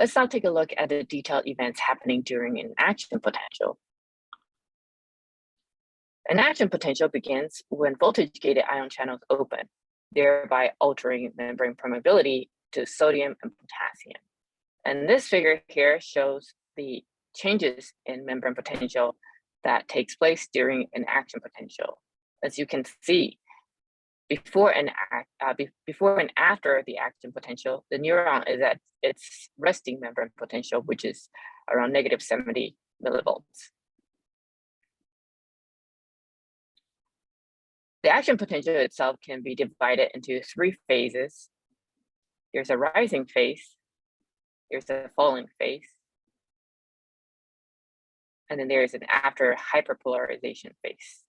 Let's now take a look at the detailed events happening during an action potential. An action potential begins when voltage-gated ion channels open, thereby altering membrane permeability to sodium and potassium. And this figure here shows the changes in membrane potential that takes place during an action potential. As you can see, before and after the action potential, the neuron is at its resting membrane potential, which is around negative 70 millivolts. The action potential itself can be divided into three phases. There's a rising phase, there's a falling phase, and then there is an after hyperpolarization phase.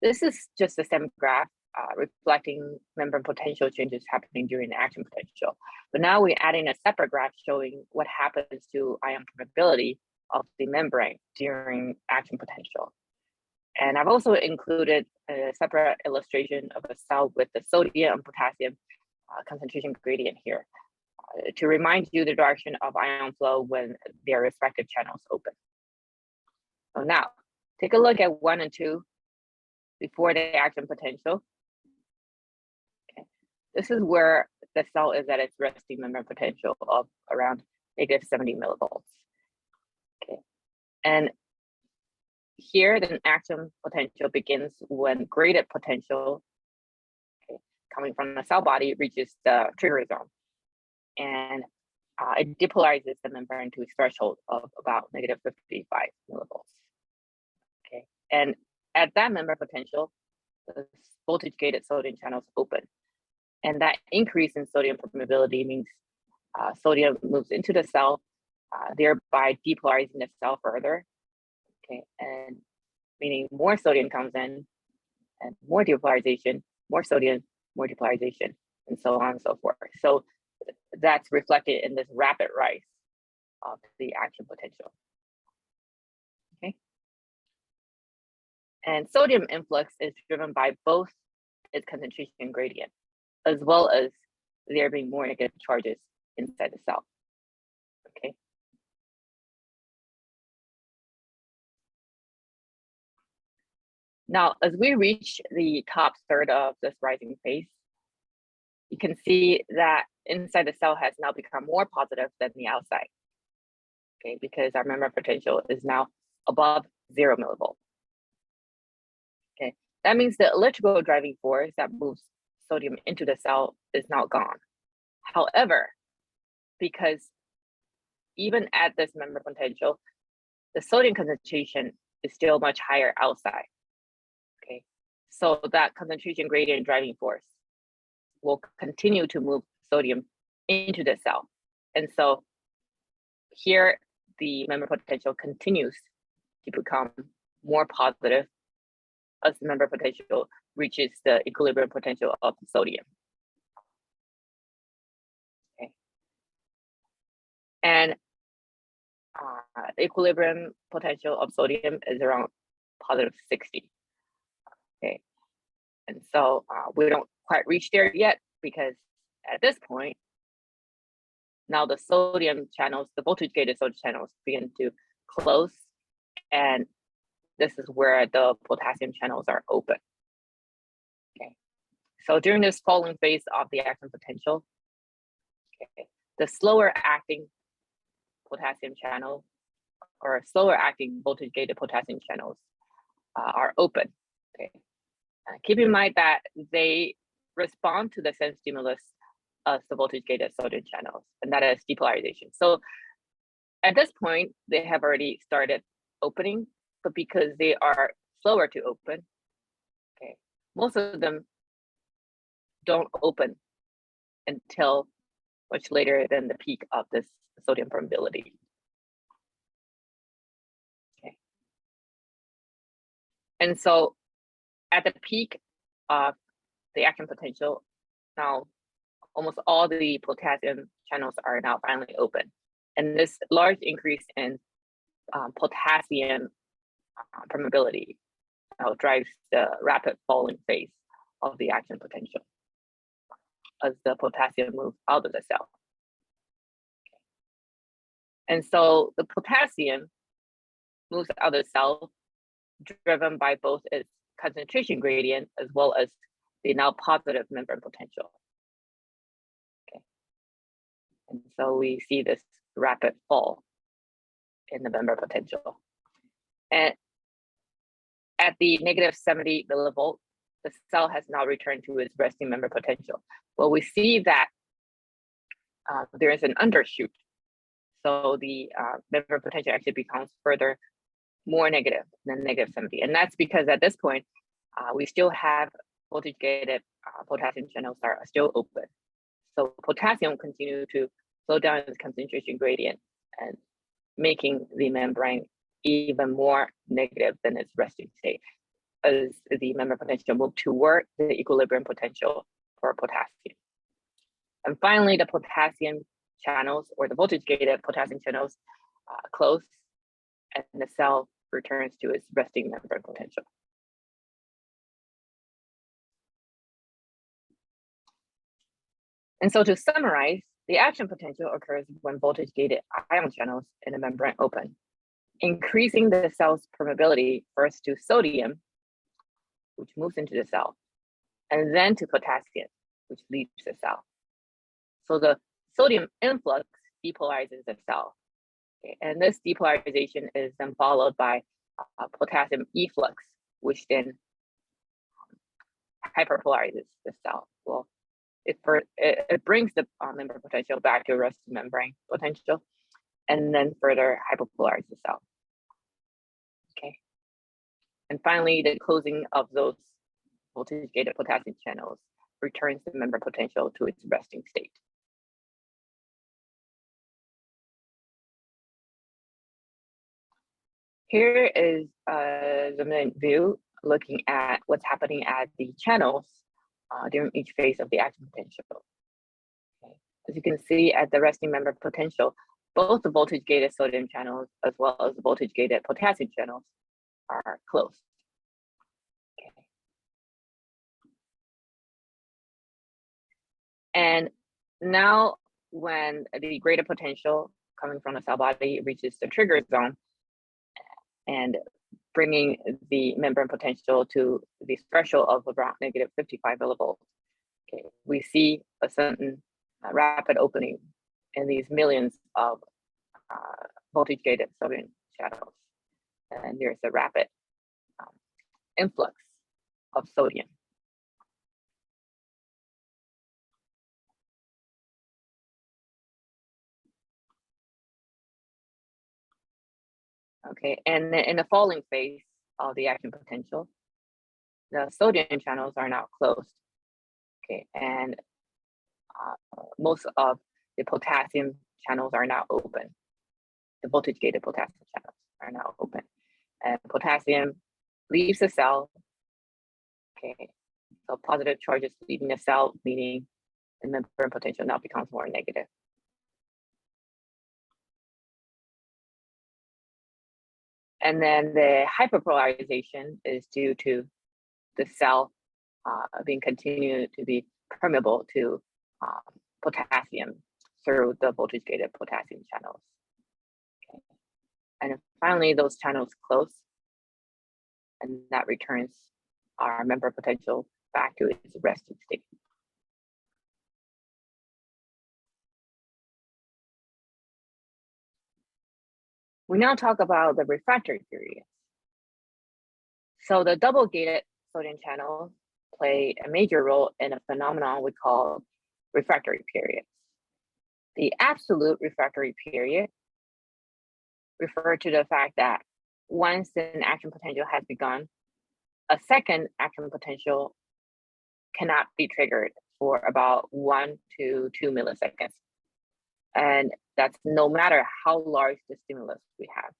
This is just a stem graph reflecting membrane potential changes happening during the action potential. But now we're adding a separate graph showing what happens to ion permeability of the membrane during action potential. And I've also included a separate illustration of a cell with the sodium and potassium concentration gradient here to remind you the direction of ion flow when their respective channels open. So now, take a look at 1 and 2 before the action potential. Okay. This is where the cell is at its resting membrane potential of around negative 70 millivolts. Okay. And here, the action potential begins when graded potential coming from the cell body reaches the trigger zone. And it depolarizes the membrane to its threshold of about negative 55 millivolts. Okay. And at that membrane potential, the voltage-gated sodium channels open. And that increase in sodium permeability means sodium moves into the cell, thereby depolarizing the cell further. Okay, and meaning more sodium comes in and more depolarization, more sodium, more depolarization, and so on and so forth. So that's reflected in this rapid rise of the action potential. Okay. And sodium influx is driven by both its concentration gradient, as well as there being more negative charges inside the cell. Okay. Now, as we reach the top third of this rising phase, you can see that inside the cell has now become more positive than the outside, okay, because our membrane potential is now above 0 millivolts. Okay, that means the electrical driving force that moves sodium into the cell is now gone. However, because even at this membrane potential, the sodium concentration is still much higher outside. Okay, so that concentration gradient driving force will continue to move sodium into the cell. And so here, the membrane potential continues to become more positive as the membrane potential reaches the equilibrium potential of the sodium. Okay. And the equilibrium potential of sodium is around positive 60. Okay, and so we don't quite reach there yet because at this point, now the sodium channels, the voltage-gated sodium channels begin to close, and this is where the potassium channels are open. Okay, so during this falling phase of the action potential, okay, the slower acting potassium channel or slower acting voltage-gated potassium channels are open. Okay. Keep in mind that they respond to the same stimulus as the voltage-gated sodium channels, and that is depolarization. So at this point, they have already started opening, but because they are slower to open, okay, most of them don't open until much later than the peak of this sodium permeability. Okay. And so at the peak of the action potential, now almost all the potassium channels are now finally open. And this large increase in potassium permeability now drives the rapid falling phase of the action potential. as the potassium moves out of the cell. And so the potassium moves out of the cell, driven by both its concentration gradient as well as the now positive membrane potential. Okay. And so we see this rapid fall in the membrane potential. And at the negative 70 millivolt, the cell has now returned to its resting membrane potential. Well, we see that there is an undershoot. So the membrane potential actually becomes further more negative than negative 70. And that's because at this point, we still have voltage-gated potassium channels that are still open. So potassium will continue to slow down its concentration gradient and making the membrane even more negative than its resting state as the membrane potential moves toward the equilibrium potential for potassium. And finally, the potassium channels or the voltage-gated potassium channels close, and the cell returns to its resting membrane potential. And so to summarize, the action potential occurs when voltage-gated ion channels in the membrane open, increasing the cell's permeability first to sodium, which moves into the cell, and then to potassium, which leaves the cell. So the sodium influx depolarizes the cell. Okay? And this depolarization is then followed by potassium efflux, which then hyperpolarizes the cell. Well, it brings the membrane potential back to resting membrane potential, and then further hyperpolarizes the cell. Okay. And finally, the closing of those voltage-gated potassium channels returns the membrane potential to its resting state. Here is the main view looking at what's happening at the channels during each phase of the action potential. Okay. As you can see at the resting membrane potential, both the voltage-gated sodium channels as well as the voltage-gated potassium channels are closed. Okay. And now when the greater potential coming from the cell body reaches the trigger zone and bringing the membrane potential to the threshold of around negative 55 millivolts, okay, we see a certain rapid opening in these millions of voltage-gated sodium channels. And there's a rapid influx of sodium. Okay, and in the falling phase of the action potential, the sodium channels are now closed. Okay, and most of the potassium channels are now open. The voltage-gated potassium channels are now open. And potassium leaves the cell. Okay, so positive charges leaving the cell, meaning the membrane potential now becomes more negative. And then the hyperpolarization is due to the cell being continued to be permeable to potassium through the voltage-gated potassium channels. Okay. And finally, those channels close, and that returns our membrane potential back to its resting state. We now talk about the refractory period. So the double-gated sodium channels play a major role in a phenomenon we call refractory periods. The absolute refractory period refers to the fact that once an action potential has begun, a second action potential cannot be triggered for about 1 to 2 milliseconds. And that's no matter how large the stimulus we have.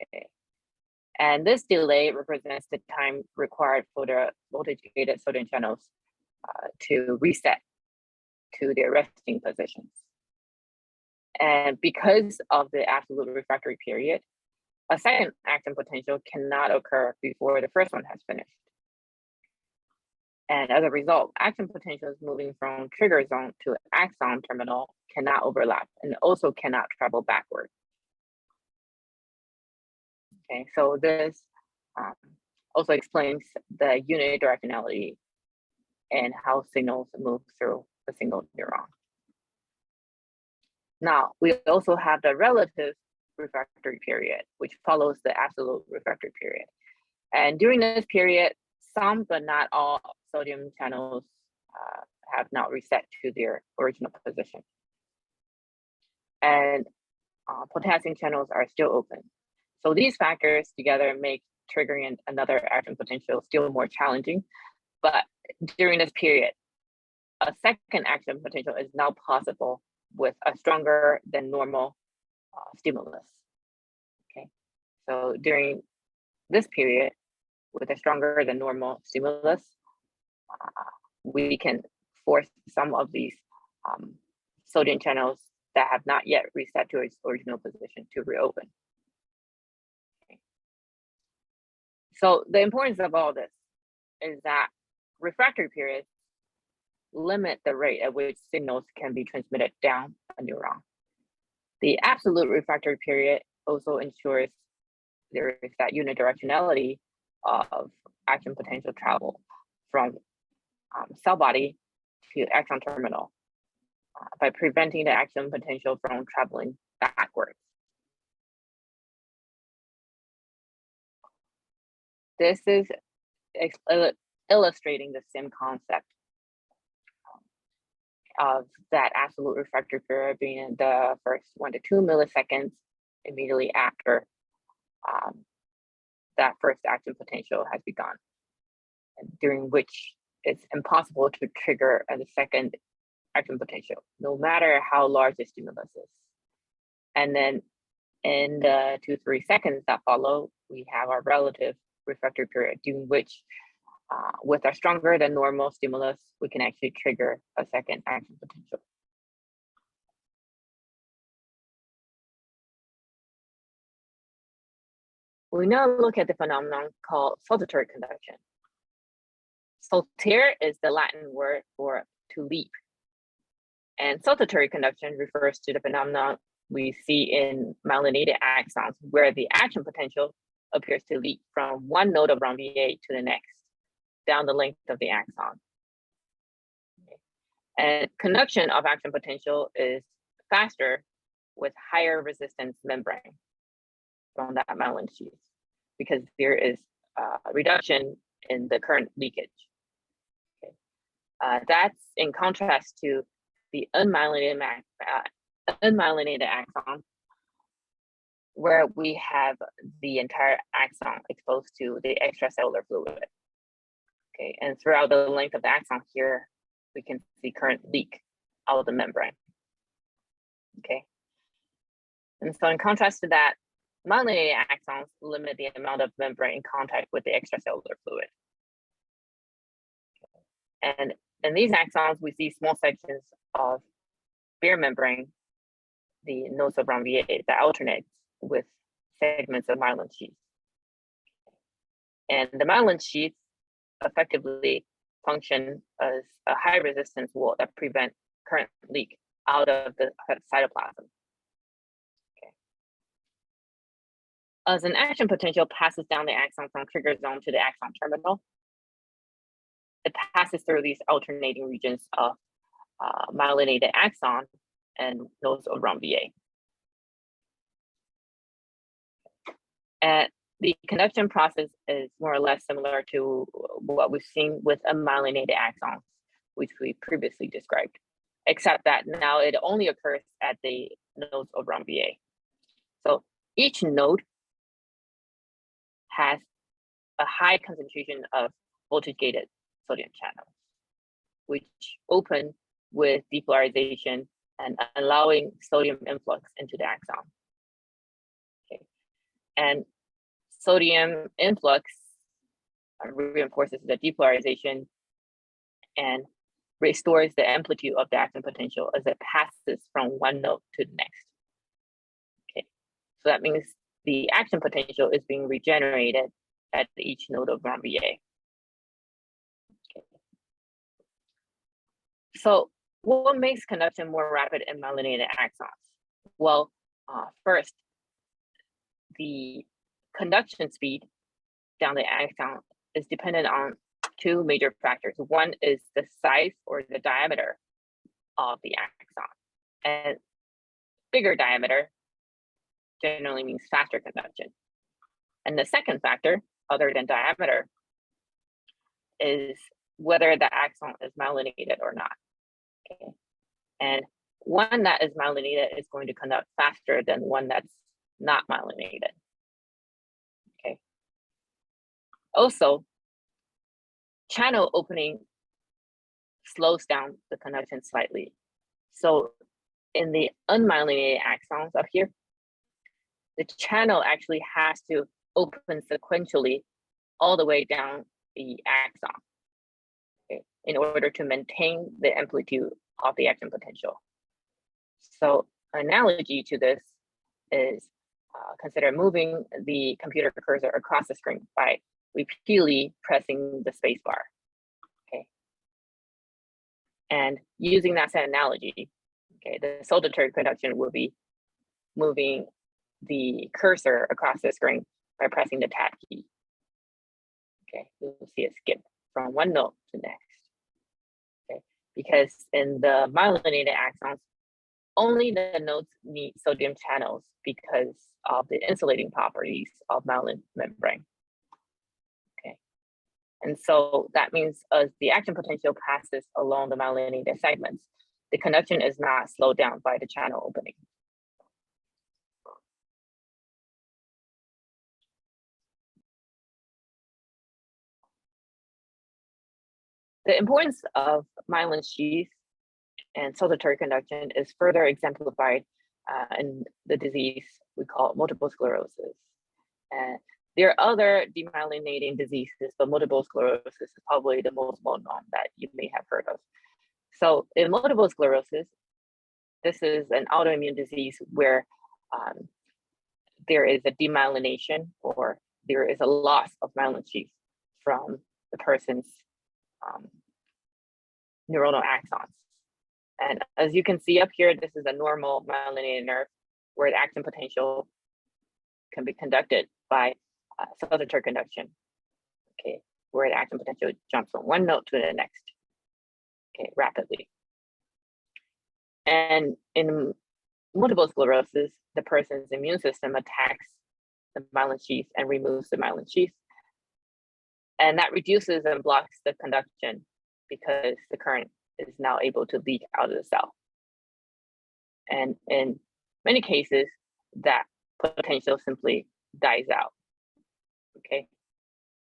Okay. And this delay represents the time required for the voltage-gated sodium channels to reset to their resting positions. And because of the absolute refractory period, a second action potential cannot occur before the first one has finished. And as a result, action potentials moving from trigger zone to axon terminal cannot overlap and also cannot travel backward. Okay, so this also explains the unidirectionality and how signals move through a single neuron. Now, we also have the relative refractory period, which follows the absolute refractory period. And during this period, some but not all sodium channels have not reset to their original position. And potassium channels are still open. So these factors together make triggering another action potential still more challenging. But during this period, a second action potential is now possible with a stronger than normal stimulus. Okay, so during this period, with a stronger than normal stimulus, we can force some of these sodium channels that have not yet reset to its original position to reopen. Okay. So the importance of all this is that refractory periods limit the rate at which signals can be transmitted down a neuron. The absolute refractory period also ensures there is that unidirectionality of action potential travel from cell body to axon terminal by preventing the action potential from traveling backwards. This is illustrating the same concept of that absolute refractory period being the first 1 to 2 milliseconds immediately after that first action potential has begun, and during which it's impossible to trigger a second action potential, no matter how large the stimulus is. And then in the 2-3 seconds that follow, we have our relative refractory period, during which with a stronger than normal stimulus, we can actually trigger a second action potential. We now look at the phenomenon called saltatory conduction. Saltare is the Latin word for to leap. And saltatory conduction refers to the phenomenon we see in myelinated axons, where the action potential appears to leap from one node of ROMVA to the next, down the length of the axon. And conduction of action potential is faster with higher resistance membrane from that myelin sheath, because there is a reduction in the current leakage. Okay. That's in contrast to the unmyelinated axon, where we have the entire axon exposed to the extracellular fluid. Okay, and throughout the length of the axon here, we can see current leak out of the membrane. Okay, and so in contrast to that, myelinated axons limit the amount of membrane in contact with the extracellular fluid. And in these axons, we see small sections of bare membrane, the nodes of ROMVA, that alternates with segments of myelin sheath. And the myelin sheath effectively function as a high resistance wall that prevent current leak out of the cytoplasm. Okay. As an action potential passes down the axon from trigger zone to the axon terminal, it passes through these alternating regions of myelinated axon and nodes of ROMVA. And the conduction process is more or less similar to what we've seen with unmyelinated axons, which we previously described, except that now it only occurs at the nodes of ROMVA. So each node has a high concentration of voltage-gated sodium channels, which open with depolarization and allowing sodium influx into the axon. Okay. And sodium influx reinforces the depolarization and restores the amplitude of the action potential as it passes from one node to the next. Okay, so that means the action potential is being regenerated at each node of ROMVA. Okay. So what makes conduction more rapid in myelinated axons? Well, first, the conduction speed down the axon is dependent on two major factors. One is the size or the diameter of the axon, and bigger diameter generally means faster conduction. And the second factor, other than diameter, is whether the axon is myelinated or not. Okay, and one that is myelinated is going to conduct faster than one that's not myelinated. Okay. Also, channel opening slows down the conduction slightly. So in the unmyelinated axons up here, the channel actually has to open sequentially all the way down the axon, okay, in order to maintain the amplitude of the action potential. So an analogy to this is consider moving the computer cursor across the screen by repeatedly pressing the space bar. Okay. And using that same analogy, okay, the solitary conduction will be moving the cursor across the screen by pressing the tab key. Okay, you'll see it skip from one note to the next. Okay, because in the myelinated axons, only the nodes need sodium channels because of the insulating properties of myelin membrane. Okay, and so that means as the action potential passes along the myelinated segments, the conduction is not slowed down by the channel opening. The importance of myelin sheath and solitary conduction is further exemplified in the disease we call multiple sclerosis. And there are other demyelinating diseases, but multiple sclerosis is probably the most well-known that you may have heard of. So in multiple sclerosis, this is an autoimmune disease where there is a demyelination or there is a loss of myelin sheath from the person's neuronal axons. And as you can see up here, this is a normal myelinated nerve where the action potential can be conducted by solitary conduction, okay, where the action potential jumps from one node to the next, okay, rapidly. And in multiple sclerosis, the person's immune system attacks the myelin sheath and removes the myelin sheath. And that reduces and blocks the conduction because the current is now able to leak out of the cell. And in many cases, that potential simply dies out, okay?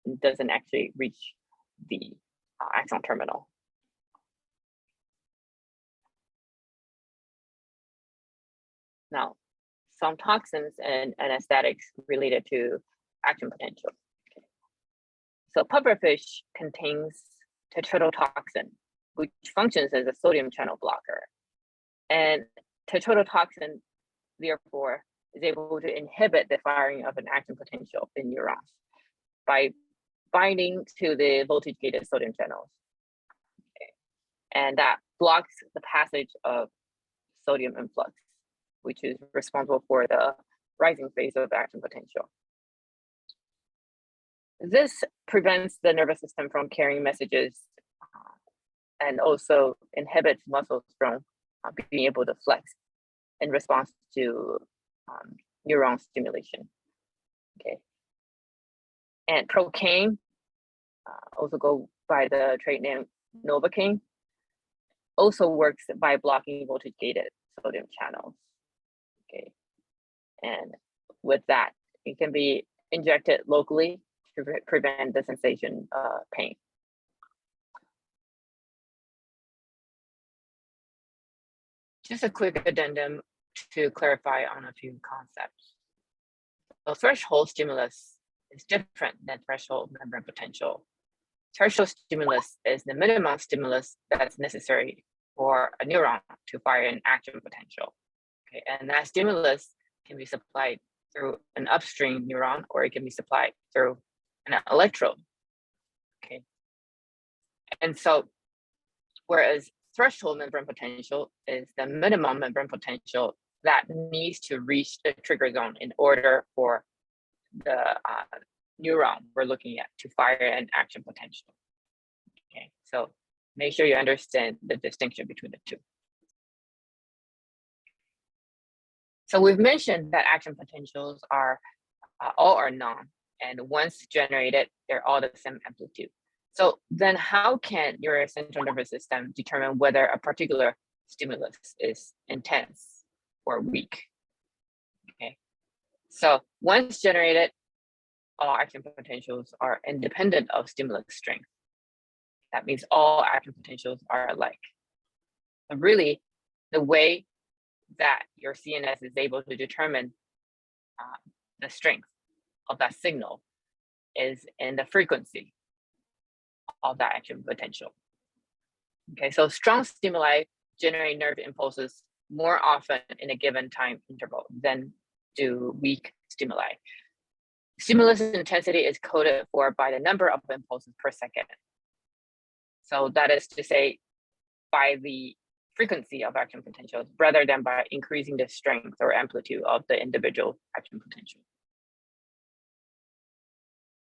It doesn't actually reach the axon terminal. Now, some toxins and anesthetics related to action potential. Okay. So pufferfish contains tetrodotoxin, which functions as a sodium channel blocker. And tetrodotoxin, therefore, is able to inhibit the firing of an action potential in neurons by binding to the voltage-gated sodium channels. Okay. And that blocks the passage of sodium influx, which is responsible for the rising phase of action potential. This prevents the nervous system from carrying messages and also inhibits muscles from being able to flex in response to neuron stimulation. Okay. And procaine, also go by the trade name Novocaine, also works by blocking voltage-gated sodium channels. Okay. And with that, it can be injected locally to prevent the sensation of pain. Just a quick addendum to clarify on a few concepts. So threshold stimulus is different than threshold membrane potential. Threshold stimulus is the minimum stimulus that's necessary for a neuron to fire an action potential. Okay, and that stimulus can be supplied through an upstream neuron, or it can be supplied through an electrode. Okay, and so whereas threshold membrane potential is the minimum membrane potential that needs to reach the trigger zone in order for the neuron we're looking at to fire an action potential. Okay, so make sure you understand the distinction between the two. So we've mentioned that action potentials are all or none, and once generated, they're all the same amplitude. So then how can your central nervous system determine whether a particular stimulus is intense or weak? Okay, so once generated, all action potentials are independent of stimulus strength. That means all action potentials are alike. And really, the way that your CNS is able to determine the strength of that signal is in the frequency of that action potential. Okay, so strong stimuli generate nerve impulses more often in a given time interval than do weak stimuli. Stimulus intensity is coded for by the number of impulses per second. So that is to say, by the frequency of action potentials rather than by increasing the strength or amplitude of the individual action potential.